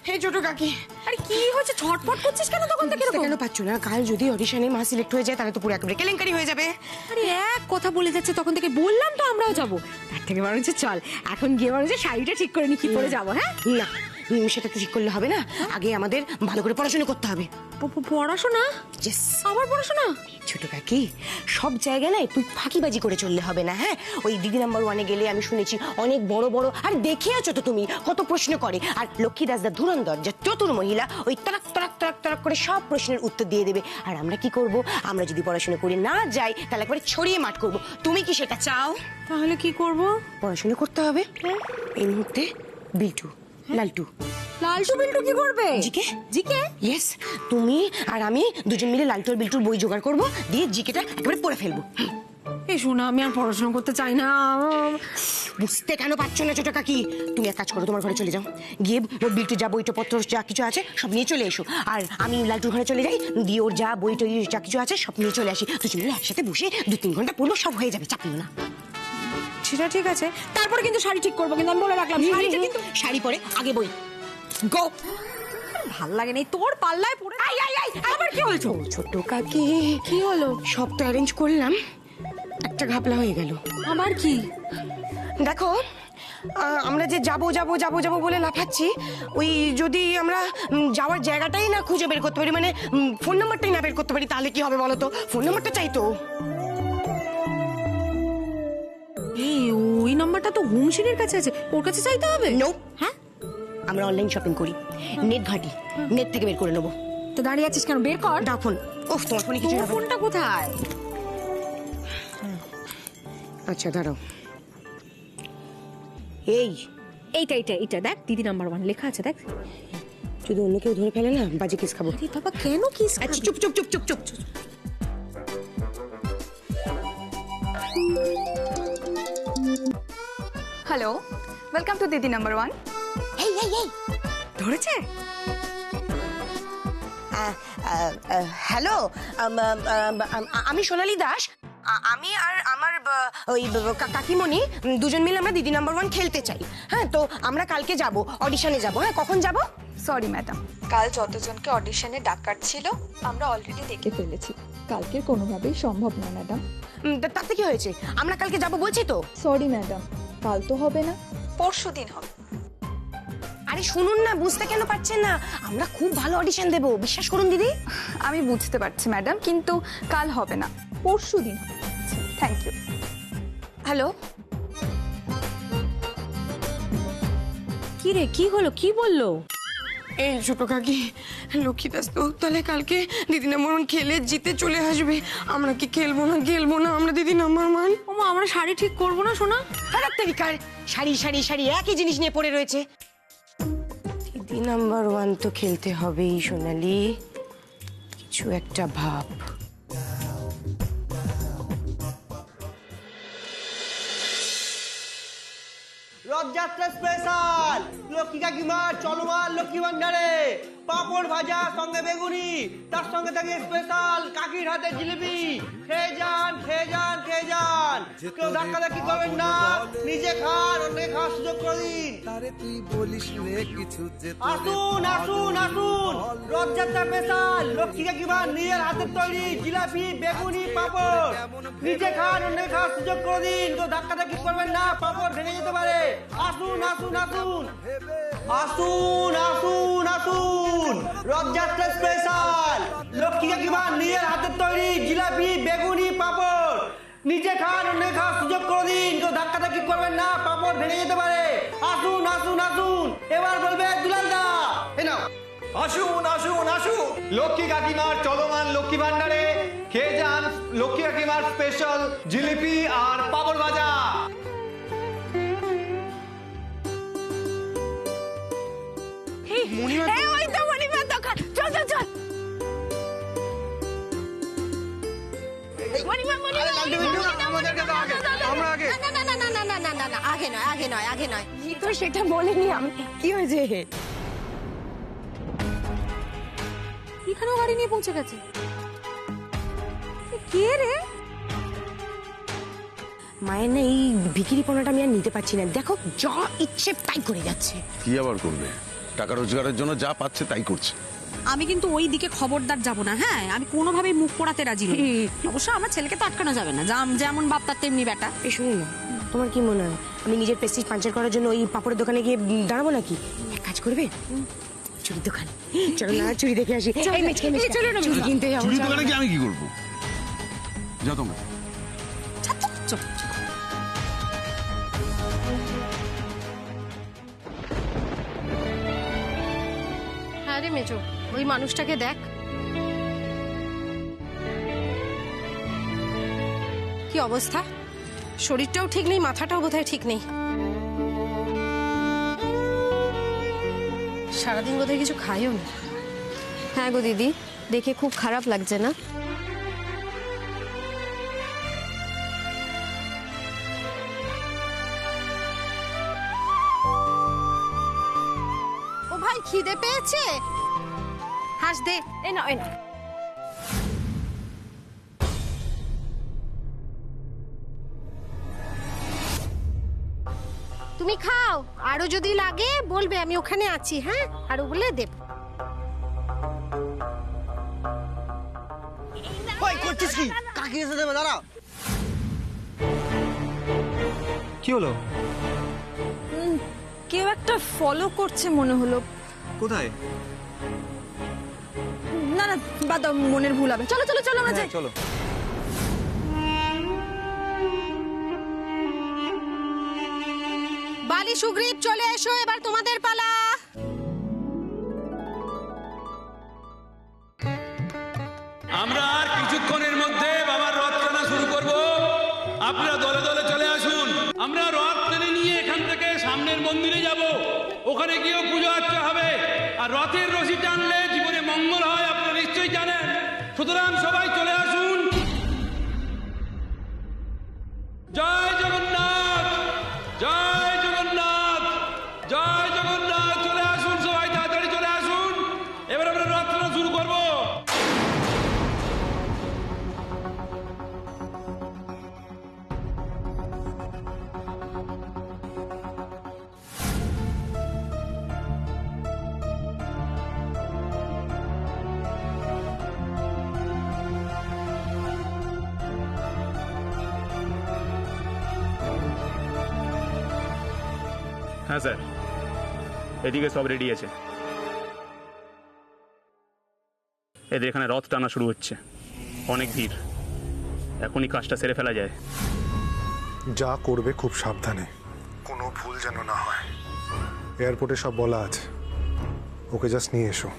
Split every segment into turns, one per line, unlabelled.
হে ছোট কাকি,
আরে কি হয়েছে, ছটফট করছিস কেন তখন থেকে
বুঝতে
এরকম?
কেন পারছো না? কাল যদি অডিশনে মা সিলেক্ট হয়ে যায় তাহলে তো পুরো একেবারে কেলেঙ্কারি হয়ে যাবে।
আরে এক কথা বলে যাচ্ছে, তখন থেকে বললাম তো আমরাও যাবো। তার থেকে বরং চল এখন গিয়ে বরং শাড়িটা ঠিক করে নি, কি পরে যাবো। হ্যাঁ
না, সেটা তো ঠিক করলে হবে না, আগে আমাদের ভালো করে পড়াশোনা করতে হবে।
পড়াশোনা?
Yes.
আবার পড়াশোনা?
ছোট কাকি, সব জায়গায় না তুই ফাঁকিবাজি করে চললে হবে না। হ্যাঁ, ওই দিদি নাম্বার 1-এ গেলে আমি শুনেছি অনেক বড় বড়, আর দেখে আছো তো তুমি কত প্রশ্ন করে, আর লক্ষ্মী দাসদা ধুরন্ধর যে চতুর মহিলা, ওই তারাক তারাক তারাক তারাক করে সব প্রশ্নের উত্তর দিয়ে দেবে। আর আমরা কি করব? আমরা যদি পড়াশোনা করে না যাই তাহলে একবারে ছড়িয়ে মাঠ করব। তুমি কি সেটা চাও?
তাহলে কি করব?
পড়াশোনা করতে হবে। এই মুহূর্তে বিল্টু, লালটু,
লালটু বিল্টু কি করবে?
জিকে।
জিকে?
ইয়েস, তুমি আর আমি দুজন মিলে লালটু আর বিল্টুর বই জোগাড় করবো, দিয়ে জিকেটা একেবারে পড়ে ফেলবো।
এই শোনা, আমি আর পড়াশোনা করতে চাই না।
বুঝতে কেন পারছো না ছোট কাকি? তুমি এক কাজ করো, তোমার ঘরে চলে যাও, গিয়ে ওর বিল্টু যা বইটা পত্র যা কিছু আছে সব নিয়ে চলে এসো। আর আমি লালটুর ঘরে চলে যাই, দিয়ে ওর যা বই টই যা কিছু আছে সব নিয়ে চলে আসি। দুজন মিলে একসাথে বসে 2-3 ঘন্টা পড়বো, সব হয়ে যাবে, চাপ নিও না।
সেটা ঠিক আছে, তারপরে কিন্তু শাড়ি ঠিক করবো, কিন্তু আমি বলে রাখলাম শাড়িটা কিন্তু।
শাড়ি পরে আগে বই, গো।
ভাল লাগে না তোর পাল্লায় পড়ে। আই আই আই, আবার কি হয়েছে?
ছোট কাকি,
কি হলো?
সব তো অ্যারেঞ্জ করলাম, একটা ঘাপলা হয়ে গেল।
আমার কি?
দেখো, আমরা যে যাবো যাবো যাবো যাবো বলে লাফাচ্ছি, ওই যদি আমরা যাওয়ার জায়গাটাই না খুঁজে বের করতে পারি, মানে ফোন নাম্বারটাই না বের করতে পারি, তাহলে কি হবে বলো তো? ফোন নাম্বারটা চাই তো।
এই ওই নাম্বারটা তো হুমশিনের কাছে আছে, ওর কাছে চাইতে হবে?
নো,
হ্যাঁ,
আমরা অনলাইন শপিং করি, নেট ঘাটি, নেট থেকে বের করে নেবো।
তো দাঁড়িয়ে আছিস কেন, বের কর।
দাও ফোন। ওহ, তোমার ফোনে কিছু
তোর
হবে না।
ফোনটা কোথায়?
আচ্ছা দাঁড়াও, এই
এইটা এইটা এইটা দেখ, দিদি নাম্বার 1 লেখা আছে, দেখ।
যদি অন্য কেউ ধরে ফেলে না, বাজে কেস খাবো।
আরে বাবা, কেন কিস?
আচ্ছা চুপ চুপ চুপ চুপ চুপ চুপ।
হ্যালো, ওয়েলকাম টু দিদি নাম্বার 1।
এই এই এই,
ধরেছে?
হ্যালো, আমি সোনালী দাস। আমি আর আমার ওই কাকিমণি দুজন মিলে আমরা দিদি নাম্বার 1 খেলতে চাই। হ্যাঁ, তো আমরা কালকে যাব, অডিশনে যাব। হ্যাঁ, কখন যাব?
সরি ম্যাডাম, কাল যতজনকে অডিশনে ডাকার ছিল আমরা অলরেডি দেখে ফেলেছি, কালকের কোনোভাবেই সম্ভব না ম্যাডাম।
তাতে কি হয়েছে, আমরা কালকে যাব বলছি তো।
সরি ম্যাডাম, কাল তো হবে না, পরশু দিন হবে।
আরে শুনুন না, বুঝতে কেন পারছেন না? আমরা খুব ভালো অডিশন দেব, বিশ্বাস করুন দিদি।
আমি বুঝতে পারছি ম্যাডাম, কিন্তু কাল হবে না, পরশু দিন হবে। Thank you.
হ্যালো,
কি রে, কি হলো, কি বললো?
এই ছোট কাকি, লক্ষ্মী দাস তো তাহলে কালকে দিদি নাম্বার 1 খেলে জিতে চলে আসবে। আমরা কি খেলবো না, গেলবো না আমরা দিদি নাম্বার 1?
ওমা, আমরা শাড়ি ঠিক করবো না সোনা?
তারিকার শাড়ি শাড়ি শাড়ি একই জিনিস নিয়ে পড়ে রয়েছে। দিদি নাম্বার 1 তো খেলতে হবেই সোনালি, কিছু একটা ভাব।
রথযাত্রা স্পেশাল লক্ষ্মী কাকিমার চলমান লক্ষ্মী ভান্ডারে পাঁপড় ভাজা সঙ্গে বেগুনি, তার সঙ্গে থাকে স্পেশাল কাকির হাতে জিলিপি। খেয়ে যান খেয়ে যান খেয়ে যান, কেউ ধাক্কাধাক্কি করবেন না, নিজে খান, অন্যকে খাওয়ার সুযোগ করে দিন। আসুন আসুন আসুন, রথযাত্রা স্পেশাল লক্ষ্মী কাকিমার নিজের হাতের তৈরি জিলাপি, বেগুনি, পাঁপড়। নিজে খান, অন্যকে খাওয়ার সুযোগ করে দিন, কেউ ধাক্কাধাক্কি করবেন না, পাঁপড় ভেঙে যেতে পারে। আসুন আসুন আসুন আসুন আসুন আসুন, রথযাত্রা স্পেশাল লক্ষ্মী কাকিমা নিজের হাতের তৈরি জিলাপি, বেগুনি, পাঁপড়। নিজে খান, অন্যকে খাওয়ার সুযোগ করে দিন, কেউ ধাক্কাধাক্কি করবেন না, পাঁপড় ভেঙে যেতে পারে। আসুন আসুন আসুন, এবার বলবে দুলালদা। এই নাও।
আসুন আসুন আসুন, লক্ষ্মী কাকিমার চলমান লক্ষ্মী ভান্ডারে খেয়ে যান লক্ষ্মী কাকিমার স্পেশাল জিলিপি আর পাপড় ভাজা।
ওই তো মণিমার দোকান, চল চল চল।
তো সেটা বলিনি আমি, কি হয়েছে?
এখানেও গাড়ি নিয়ে পৌঁছে গেছে। কে রে?
মায়ের না এই বিক্রি পণ্যটা আমি আর নিতে পারছি না, দেখো যা ইচ্ছে তাই করে যাচ্ছে।
কি আবার করবে? টাকা রোজগারের জন্য যা পাচ্ছে তাই করছে।
আমি কিন্তু ওই দিকে খবরদার যাব না, হ্যাঁ? আমি কোনোভাবেই মুখ পোড়াতে রাজি নই। অবশ্য আমার ছেলেকে তো আটকানো যাবে না, যেমন বাপ তার তেমনি বেটা।
এই শুনুন না, তোমার কি মনে হয় আমি নিজের প্রেস্টিজ পাঞ্চার করার জন্য ওই পাপড়ের দোকানে গিয়ে দাঁড়াবো নাকি? এক কাজ করবে, চুরির দোকান, চলো না চুরি দেখে আসি। এই মেচকে, মেচকে,
চলো না,
চুরি কিনতে যাবো।
চুরির দোকানে কি আমি কি করবো? যা তোমরা।
চল।
হ্যাঁ রে মেজো, ওই মানুষটাকে দেখ। কি অবস্থা, শরীরটাও ঠিক নেই, মাথাটাও বোধহয় ঠিক নেই। সারাদিন বোধহয় কিছু খাইও না।
হ্যাঁ গো দিদি, দেখে খুব খারাপ লাগছে না?
ও ভাই, খিদে পেয়েছে? হাস দে।
এই না, এই না।
তুমি খাও, আরো যদি লাগে বলবে, আমি ওখানে আছি। হ্যাঁ, আরো বলে দেব।
ওই করছিস কি? কাকে এসে দেবে, দাঁড়া। কি হলো?
কেউ একটা ফলো করছে মনে হলো।
কোথায়?
না না, বাদ দাও, মনের ভুল হবে। চলো চলো চলো, আমরা যাই।
চলো।
বালি সুগ্রীব, চলে এসো, এবার তোমাদের পালা।
আমরা আর কিছুক্ষণের মধ্যে বাবার রথ টানা শুরু করব। আপনারা দলে দলে চলে আসুন। আমরা রথ টেনে নিয়ে এখান থেকে সামনের মন্দিরে যাব, ওখানে গিয়েও পুজো আর্চা হবে। আর রথের রশি টানলে জীবনে মঙ্গল হয়, আপনারা নিশ্চয়ই জানেন। সুতরাং সবাই চলে আসুন। জয় জগন্নাথ, জয় জগন্নাথ, জয় জগন্নাথ। চলে আসুন সবাই, তাড়াতাড়ি চলে আসুন। এবার আমরা রথ টানা শুরু করব।
হ্যাঁ স্যার, এদিকে সব রেডি আছে। এদের এখানে রথ টানা শুরু হচ্ছে, অনেক ভিড়, এখনই কাজটা সেরে ফেলা যায়।
যা করবে খুব সাবধানে, কোনো ভুল যেন না হয়। এয়ারপোর্টে সব বলা আছে, ওকে জাস্ট নিয়ে এসো,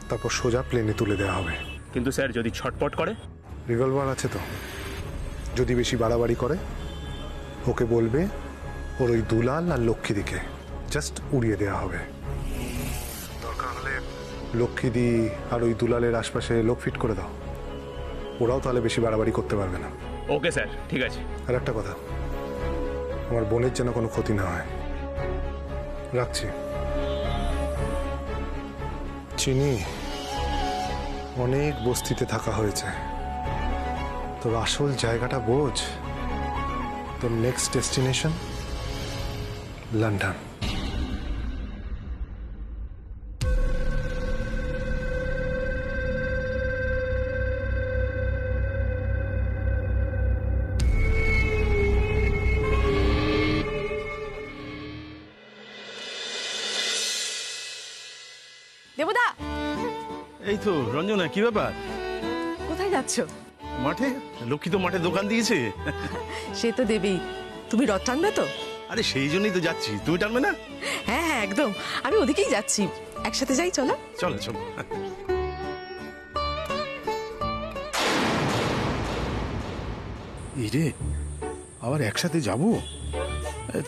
তারপর সোজা প্লেনে তুলে দেওয়া হবে।
কিন্তু স্যার যদি ছটপট করে?
রিভলভার আছে তো, যদি বেশি বাড়াবাড়ি করে ওকে বলবে ওর ওই দুলাল আর লক্ষ্মীদিকে জাস্ট উড়িয়ে দেওয়া হবে। দরকার হলে লক্ষ্মীদি আর ওই দুলালের আশপাশে লোক ফিট করে দাও, ওরাও তাহলে বেশি বাড়াবাড়ি করতে পারবে না।
ওকে স্যার, ঠিক আছে।
আর একটা কথা, আমার বোনের যেন কোনো ক্ষতি না হয়। রাখছি। চিনি, অনেক বস্তিতে থাকা হয়েছে, তোর আসল জায়গাটা বোঝ। তোর নেক্সট ডেস্টিনেশন লন্ডন।
দেবদা,
এই তো রঞ্জনা, কি ব্যাপার?
কোথায় যাচ্ছ?
মাঠে। লক্ষ্মী তো মাঠে দোকান দিয়েছে।
সে তো দেবেই। তুমি রথ টানবে তো?
আরে সেই জন্যই তো যাচ্ছি, তুমি টানবে না?
হ্যাঁ হ্যাঁ, একদম, আমি ওদিকেই যাচ্ছি। একসাথে যাই, চলো।
চলো চলো। এই রে, আবার একসাথে যাব?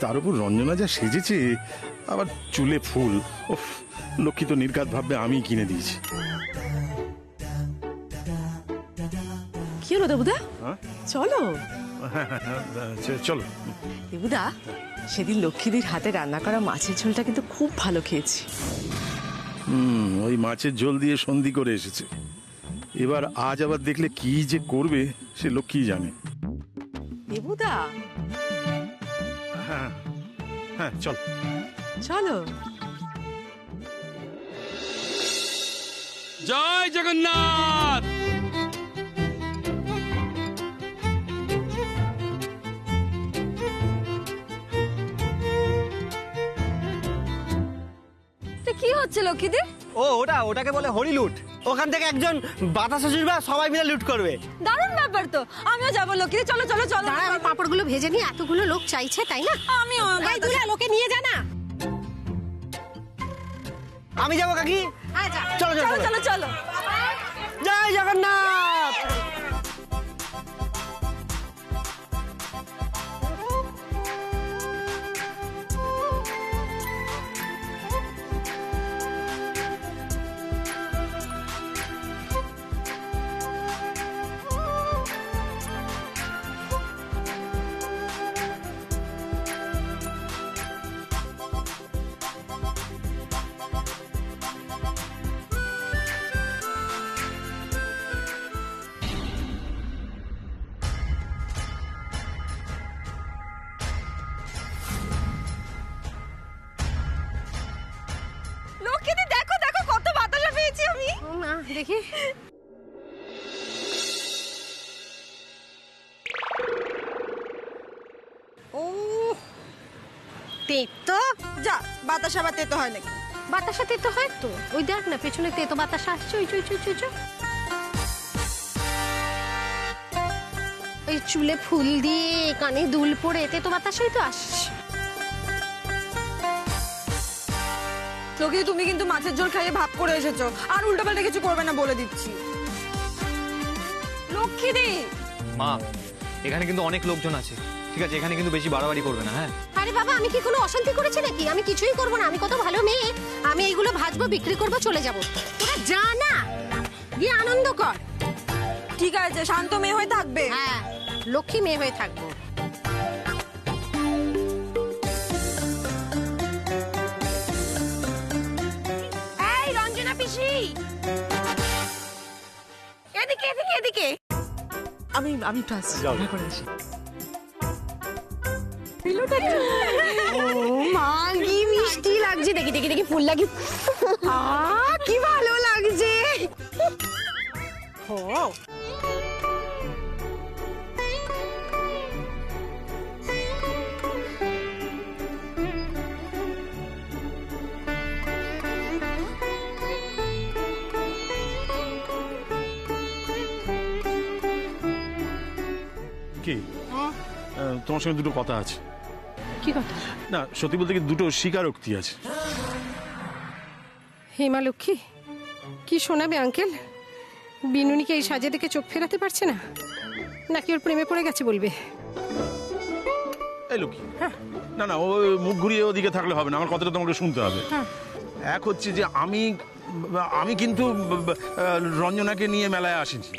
তার উপর রঞ্জনা যা সেজেছে, আবার চুলে ফুল। উফ, লক্ষ্মী তো নির্ঘাত ভাববে আমি কিনে দিয়েছি।
কি হলো দেবদা? চলো।
চলো
দেবদা, সেদিন লক্ষ্মীদির হাতে রান্না করা মাছের ঝোলটা কিন্তু খুব ভালো খেয়েছি।
ওই মাছের ঝোল দিয়ে সন্ধি করে এসেছে। এবার আজ আবার দেখলে কি যে করবে সে লক্ষ্মী জানে।
দেবদা,
হ্যাঁ হ্যাঁ, চল
চলো।
জয় জগন্নাথ।
কি হচ্ছে লক্ষ্মীদি?
ও ওটাকে বলে হরি লুট। ওখান থেকে একজন বাতাসা চুষবে, সবাই মিলে লুট করবে।
দারুণ ব্যাপার তো, আমিও যাবো লক্ষ্মীদি। চলো চলো চলো।
আমি পাপড়গুলো ভেজে নিয়ে, এতগুলো লোক চাইছে তাই না?
আমিও
লোকে নিয়ে যা না।
আমি যাবো কাকি। চলো চলো
চলো চলো চলো।
জয় জগন্নাথ।
লক্ষ্মীদি দেখো দেখো কত বাতাসা পেয়েছি আমি।
না দেখি। ও তেতো।
যা, বাতাসা বা তেতো হয় নাকি?
বাতাসা তেতো হয় তো। ওই দেখ না পেছনে তেতো বাতাসা আসছে। ওই ওই চুলে ফুল দিয়ে কানে দুল পরে তেতো বাতাসাই তো আসছে।
লক্ষ্মী তুমি কিন্তু মাছের ঝোল খাইয়ে ভাব করে এসেছো, আর উল্টোপাল্টা কিছু করবে না বলে দিচ্ছি। লক্ষ্মীদি
মা, এখানে কিন্তু অনেক লোকজন আছে, ঠিক আছে? এখানে কিন্তু বেশি বাড়াবাড়ি করবে না, হ্যাঁ?
আরে বাবা, আমি কি কোনো অশান্তি করেছি নাকি? আমি কিছুই করবো না। আমি কত ভালো মেয়ে। আমি এইগুলো ভাজবো, বিক্রি করবো, চলে যাবো। তোরা যা না, গিয়ে আনন্দ কর।
ঠিক আছে, শান্ত মেয়ে হয়ে থাকবে।
হ্যাঁ, লক্ষ্মী মেয়ে হয়ে থাকবো। এই রঞ্জনা পিসি, এদিকে এদিকে এদিকে।
আমি একটু আসছি, করে আসি।
ও মা, কি মিষ্টি লাগছে। দেখি দেখি দেখি ফুল লাগি। কি ভালো লাগছে। ও
কি তোমার সঙ্গে দুটো কথা আছে।
কি কথা?
না, সত্যি বলতে কি দুটো স্বীকারোক্তি আছে।
হেমা লক্ষ্মী, কি শোনাবে আঙ্কেল? বিনুনিকে এই সাজে দেখে চোখ ফেরাতে পারছে না, নাকি ওর প্রেমে পড়ে গেছে বলবে?
এই লক্ষ্মী, না না, ও মুখ ঘুরিয়ে ওদিকে থাকলে হবে না, আমার কথাটা তোমাকে শুনতে হবে। এক হচ্ছে যে আমি কিন্তু রঞ্জনাকে নিয়ে মেলায় আসিনি,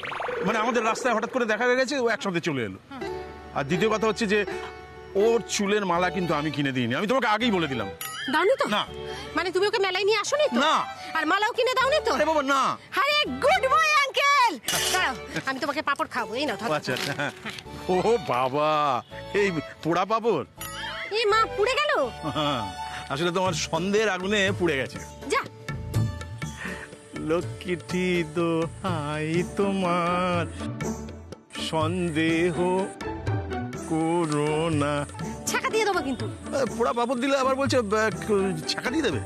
মানে আমাদের রাস্তায় হঠাৎ করে দেখা গেছে, ও একসাথে চলে এলো। আর দ্বিতীয় কথা হচ্ছে যে ওর চুলের মালা কিন্তু আমি কিনে দিইনি, আমি তোমাকে আগেই বলে দিলাম।
দাওনি তো?
না।
মানে তুমি ওকে মেলায় নিয়ে আসোনি তো?
না।
আর মালাও কিনে দাওনি তো?
আরে বাবা না।
আরে গুড বয় আঙ্কেল। দাঁড়াও, আমি তোমাকে পাপড় খাবো। এই নাও।
আচ্ছা, ও বাবা, এই পোড়া পাপড়?
এই মা, পুড়ে গেল?
আসলে তোমার সন্দেহের আগুনে পুড়ে গেছে।
যা
লক্ষ্মীটি দোহাই তোমার, সন্দেহ করো না।
ছাকা দিয়ে দেবো কিন্তু।
পোড়া পাপড় দিলে আবার বলছে ছাকা দিয়ে দেবে।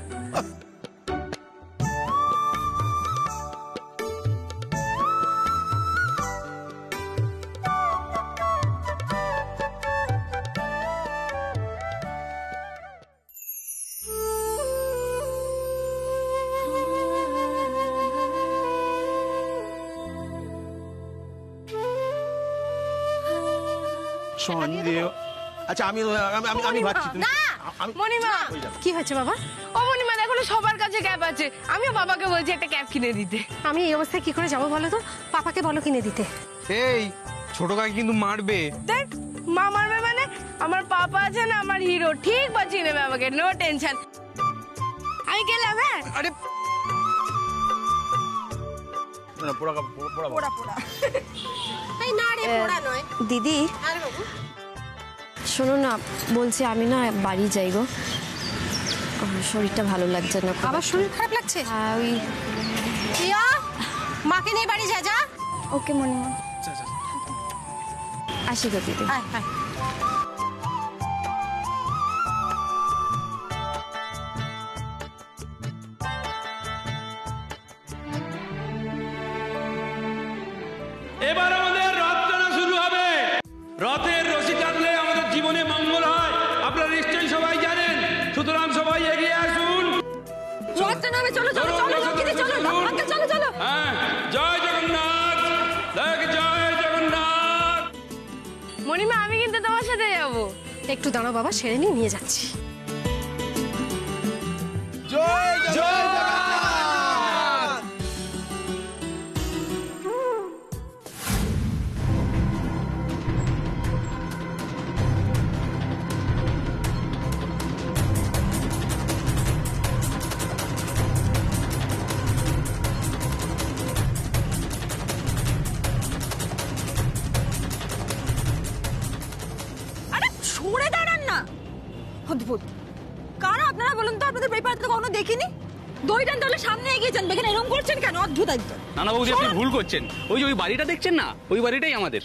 সন্দেহ। আচ্ছা, আমি ভাবছি
মণিমা, কি হয়েছে বাবা?
ও মণিমা, দেখো সবার কাছে ক্যাপ আছে, আমিও বাবাকে বলছি একটা ক্যাপ কিনে দিতে।
আমি এই অবস্থায় কি করে যাবো বলো তো? পাপাকে বলো কিনে দিতে।
এই ছোট কাকি কিন্তু মারবে।
দেখ, মা মারবে মানে? আমার পাপা আছে না, আমার হিরো, ঠিক বাঁচিয়ে নেবে আমাকে, নো টেনশন। আমি গেলাম। হ্যাঁ,
আরে
পোড়া পোড়া। এই না রে, পোড়া নয়।
দিদি
আরে বাবু,
শোনো না, বলছি আমি না বাড়ি যাই গো, আমার শরীরটা ভালো লাগছে না।
আবার শরীর খারাপ লাগছে?
ওই
প্রিয়া, মাকে নিয়ে বাড়ি যা।
ওকে মনিমা, আসি গো দিদি।
আয় আয়।
এবার আমাদের রথ টানা শুরু হবে। রথের রশি টানলে আমাদের জীবনে মঙ্গল হয়, আপনারা নিশ্চয়ই সবাই জানেন। সুতরাং সবাই এগিয়ে আসুন।
রথটা নামে চলো চলো চলো লক্ষ্মীদি চলো আঙ্কেল চলো চলো।
হ্যাঁ, জয় জগন্নাথ, জয় জগন্নাথ।
মনিমা আমি কিন্তু তোমার সাথে যাবো।
একটু দাঁড়াও বাবা, সেরে নিয়ে যাচ্ছি।
জয় জগন্নাথ।
আরে সরে দাঁড়ান না, অদ্ভুত। কারা আপনারা বলুন তো? আপনাদের পেপার তো কখনো দেখিনি। দই টানতে হলে সামনে এগিয়ে যান, এখানে এরকম করছেন কেন? অদ্ভুত একদম।
নানা বৌদি আপনি ভুল করছেন। ওই যে ওই বাড়িটা দেখছেন না, ওই বাড়িটাই আমাদের।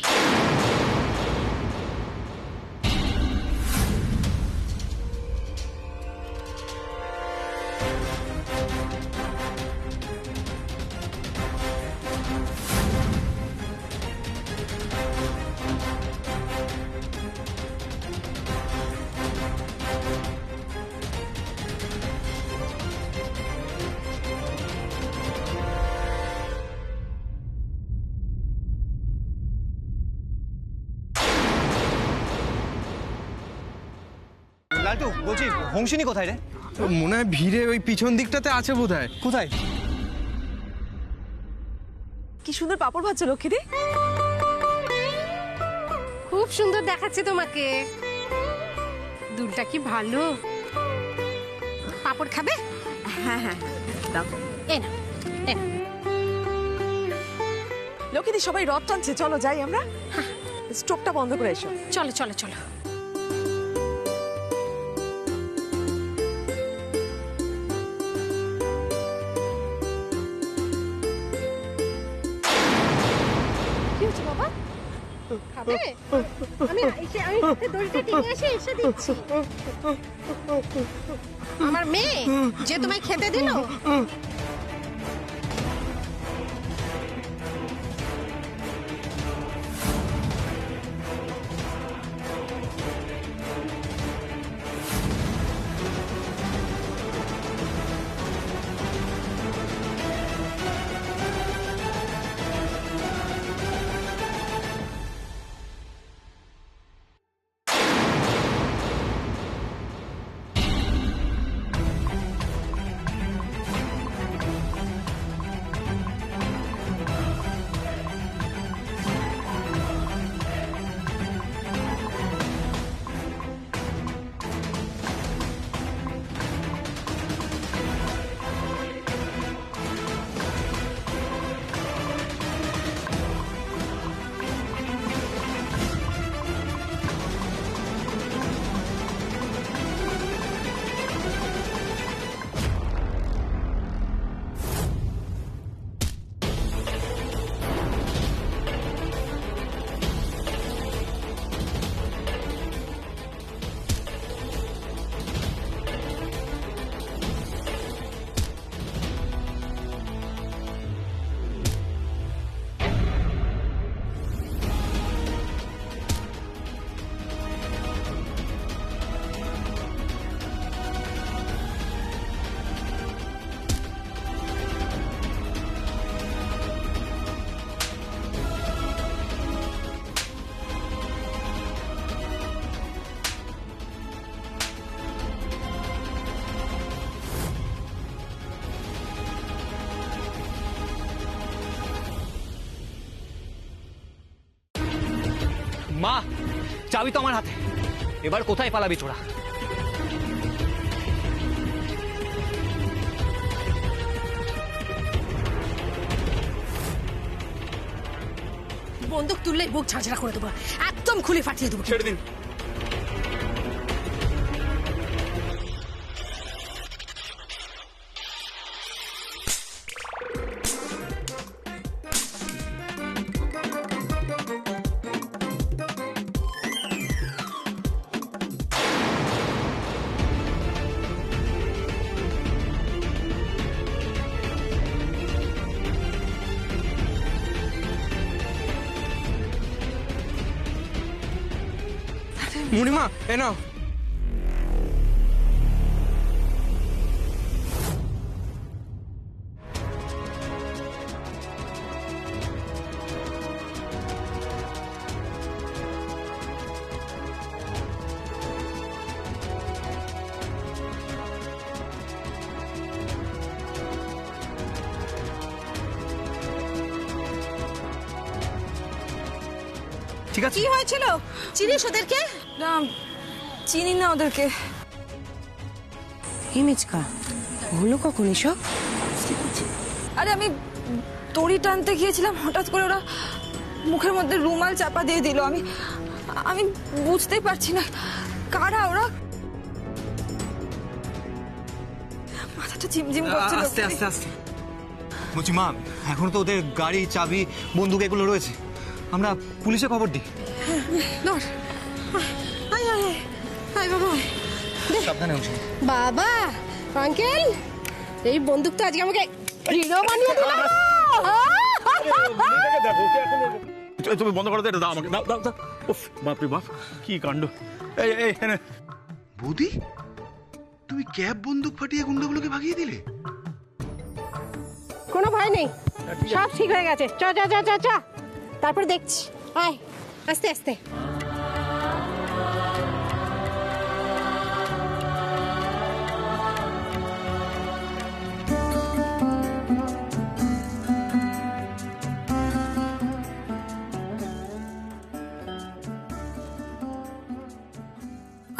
লালটু বলছি, হংসিনী কোথায় রে?
মনে হয় ভিড়ে ওই পিছন দিকটাতে আছে বোধহয়।
কোথায়?
কি সুন্দর পাপড় ভাজছো লক্ষ্মীদি।
খুব সুন্দর দেখাচ্ছে তোমাকে। দুলটা কি ভালো। পাপড় খাবে?
হ্যাঁ হ্যাঁ দাও।
এ না এ না।
লক্ষ্মীদি সবাই রথ টানছে, চলো যাই আমরা। স্টোভটা বন্ধ করে এসো।
চলো চলো চলো। কি হচ্ছে বাবা? খাবে? আমি দড়িটা টেনে এসে দিচ্ছি। আমার মেয়ে যে তোমায় খেতে দিল।
মা, চাবি তো আমার হাতে। এবার কোথায় পালাবি তোরা?
বন্দুক তুললে বুক ঝাঁঝরা করে দেবো, একদম খুলে ফাটিয়ে দেবো।
ছেড়ে দিন।
মুনিমা এ নাও।
ঠিক আছে
কি হয়েছিল? চিনিস ওদেরকে?
না চিনি না ওদেরকে।
হিমিচকা হলো কখন এসব?
আরে আমি দড়ি টানতে গিয়েছিলাম, হঠাৎ করে ওরা মুখের মধ্যে রুমাল চাপা দিয়ে দিল। আমি আমি বুঝতেই পারছি না কারা ওরা। মাথাটা ঝিমঝিম করছে।
আস্তে আস্তে আস্তে বলছি মা, এখন তো ওদের গাড়ি, চাবি, বন্দুক এগুলো রয়েছে, আমরা পুলিশে খবর দিই।
ধর আয় আয় আয় আয় বাবা দে।
সাবধানে উঠি।
বাবা আঙ্কেল এই বন্দুক তো আজকে আমাকে হিরো বানিয়ে দিল।
তুমি বন্ধ করে দাও আমাকে, দাও দাও দাও। উফ বাপরে বাপ, কি কাণ্ড। এই এই এনে।
বৌদি, তুমি ক্যাব বন্দুক ফাটিয়ে গুন্ডাগুলোকে ভাগিয়ে দিলে?
কোনো ভয় নেই, সব ঠিক হয়ে গেছে। চ চ চ চ চ তারপর দেখছি। আয় আস্তে আস্তে।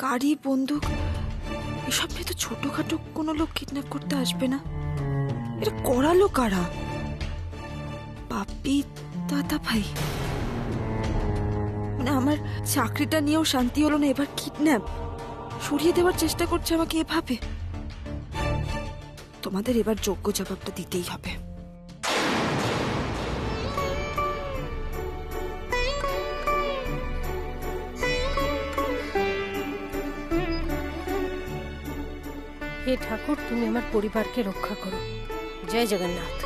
গাড়ি, বন্দুক এসব নিয়ে তো ছোটখাটো কোনো লোক কিডন্যাপ করতে আসবে না। এটা করালো কারা? বাপি, দাদা ভাই। মানে আমার চাকরিটা নিয়েও শান্তি হলো না, এবার কিডন্যাপ সরিয়ে দেওয়ার চেষ্টা করছে আমাকে এভাবে। তোমাদের এবার যোগ্য জবাবটা দিতেই হবে।
হে ঠাকুর, তুমি আমার পরিবারকে রক্ষা করো। জয় জগন্নাথ।